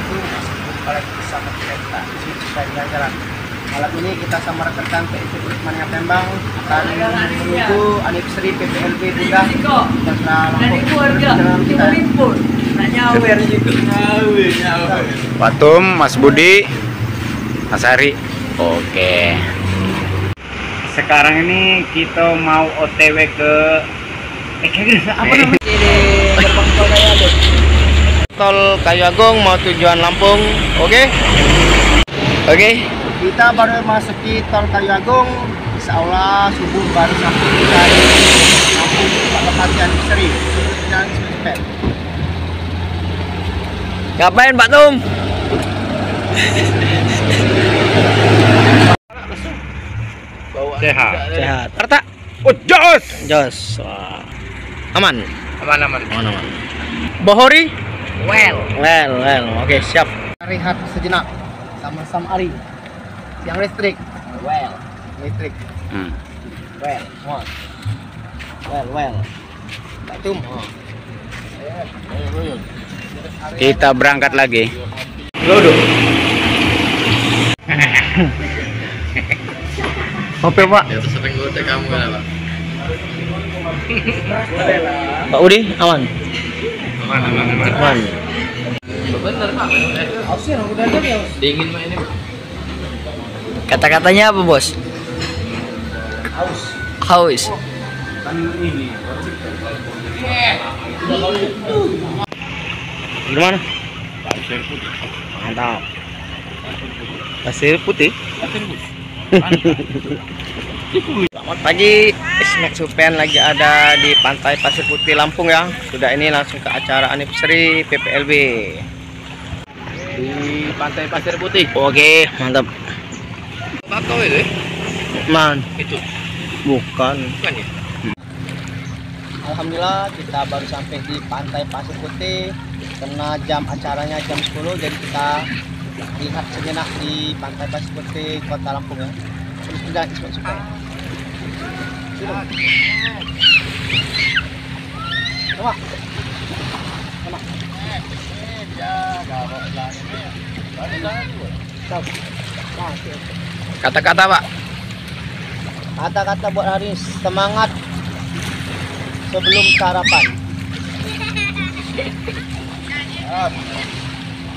wabarakatuh. Kembali bersama kita di jalan-jalan. Malam ini kita sama rekan PIP Mania Palembang akan menuju anniversary PPLB Bunda dan langsung kita. Patum, Mas Budi, Mas Ari. Oke. Sekarang ini kita mau OTW ke Tol Kayu Agung mau tujuan Lampung. Oke. Kita baru masuki Tol Kayu Agung. Insya Allah subuh baru sampai kita di Lampung lokasi anniversary. Ngapain Pak Tum? Sehat. Harta. Oh, jos. Wah. Aman. Aman. Bohori. Well. Oke, siap. Rehat sejenak. Sama-sama Ari. Yang listrik. Listrik. Well. Batum. Kita berangkat lagi. Lodo. Oke, Pak. Ya sering gue kamu kan, Pak. Pak Udi, aman. Aman. Bener, Pak. Dingin Pak ini, Pak. Kata-katanya apa, Bos? Haus. Gimana? Mantap. Pasir putih. Selamat pagi, Ismek Supen lagi ada di Pantai Pasir Putih Lampung ya. Sudah ini langsung ke acara anniversary PPLB Di Pantai Pasir Putih. Oke, mantap. Tato itu? Man, Itu. bukan Ya? Alhamdulillah kita baru sampai di Pantai Pasir Putih. Karena jam acaranya jam 10, jadi kita lihat sejenak di Pantai Pasir Putih Kota Lampung ya. Terus tidak Ismek Supen. Kata-kata, Pak. Kata-kata buat hari ini, semangat sebelum sarapan.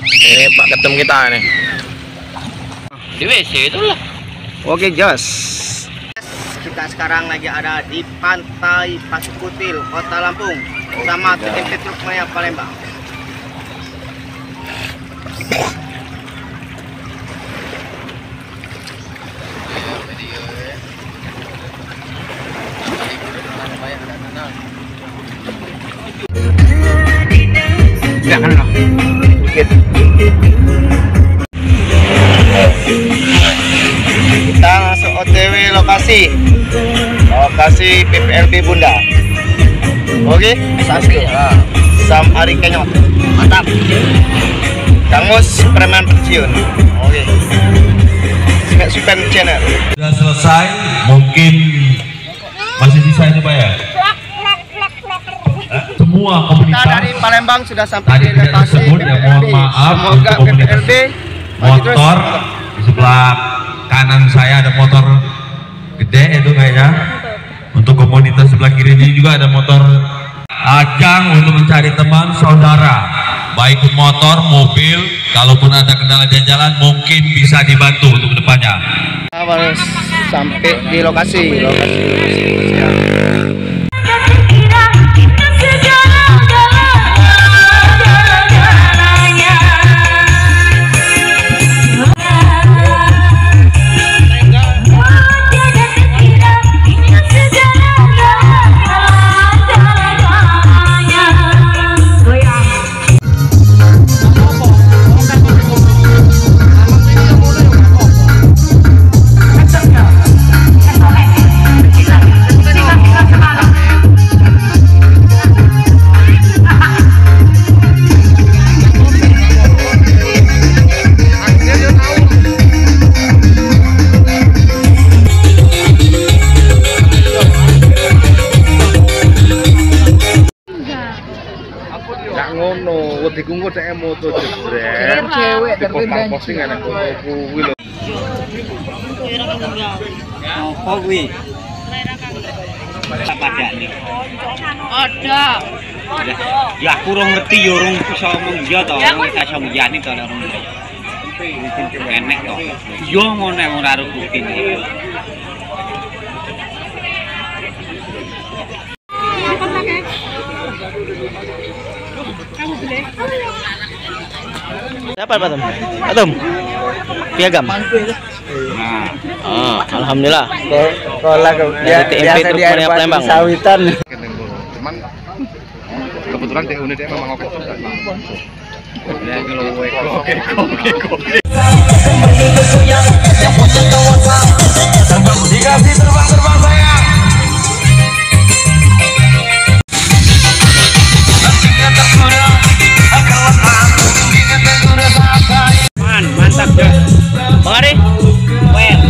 Ini Pak Ketum kita nih. Di WC itulah. Oke, Jos. Kita sekarang lagi ada di Pantai Pasir Putih Kota Lampung sama PIP Mania Palembang. Jangan loh. Kita langsung OTW lokasi PPLB Bunda. Oke, Sam Ari Kenyot. Mantap. Kangus preman pensiun. Oke. Ismek Supen channel. Sudah selesai, mungkin masih sisa ini Pak ya? Semua Kita komunitas dari Palembang sudah sampai tadi di tidak lokasi tersebut ya, mohon PPLB. maaf Semoga untuk komunitas PPLB motor di sebelah kanan saya ada motor gede itu kayaknya. Untuk komunitas sebelah kiri ini juga ada motor. Ajang untuk mencari teman saudara, baik motor, mobil, kalaupun ada kendala di jalan mungkin bisa dibantu untuk kedepannya. Kita harus sampai di lokasi. Kita kok saya moto jebret. Cewek Posting postingan aku kuwi lho. Oh, kuwi. Ada. Ya aku ora ngerti ya urung iso ngomong iya to, ora iso ngiyani to ora ngono. Enek to. Yo ngono ora karo bukti. Siapa Pak Tom? Pak Tom? Piagam. Nah, alhamdulillah. Sekolah biasa di air Palembang. Sawitan. Cuman kebetulan di unit dia memang oke. Ya kalau oke. Dikasih terbang saya. Mantap ya. Bang Ari. Well.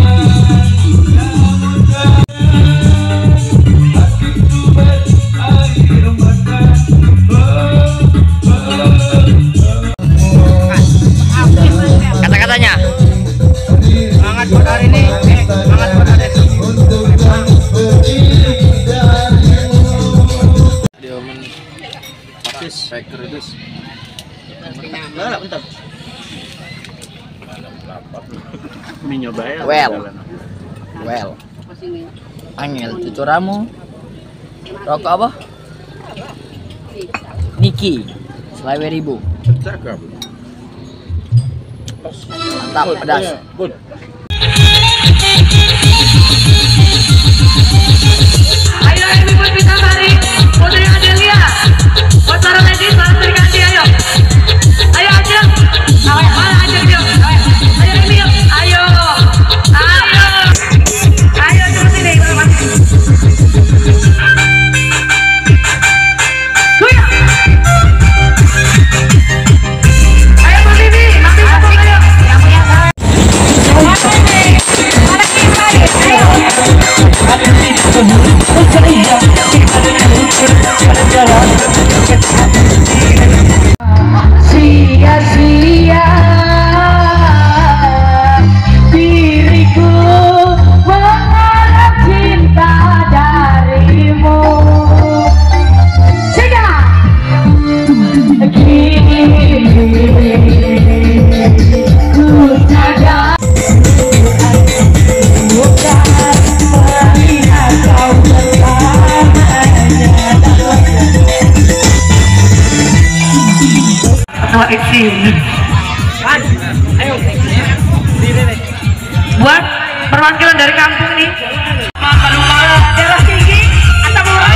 Kata-katanya. Semangat buat hari ini. Semangat buat hari ini. Dia pakis striker itu. Enggak, bentar. Well. Angel cucuramu. Rokok apa? Niki. Selawe ribu. Mantap, pedas. Ayo ibu bisa mari Putri Adelia buat para ladies langsung diganti ayo Ajeng mana Ajeng yuk ayo ini yuk ayo terus ini Kuya ayo Bu Bibi nanti satu ayo yang punya sia-sia diriku mengharap cinta darimu sehingga kini ku sadar bukan melihat kau bertanya buat perwakilan dari kampung nih daerah tinggi atau murah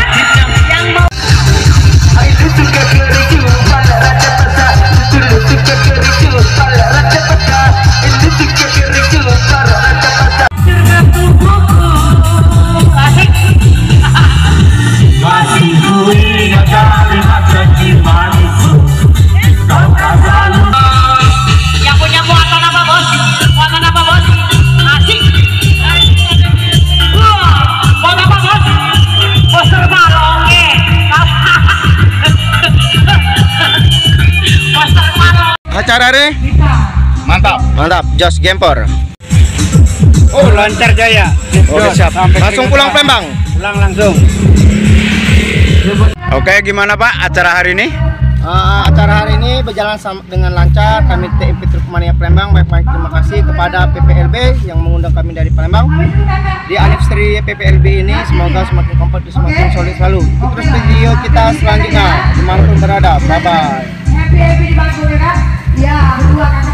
yang mau yang punya muatan apa bos? Muatan apa bos? Asik. Muatan apa bos? Poster balonge. Poster balong. Acara hari mantap, Jos Gempor. Oh, lancar jaya. Oke, siap. Langsung pulang Palembang. Pulang langsung. Oke, gimana Pak acara hari ini? Acara hari ini berjalan dengan lancar. Kami TMP Trukmania Palembang baik-baik terima kasih kepada PPLB yang mengundang kami dari Palembang di anniversary PPLB ini. Semoga semakin kompak dan semakin solid selalu. Terus video kita selanjutnya dimanapun berada. Bye bye. Happy di Bang Surya. Ya, berdua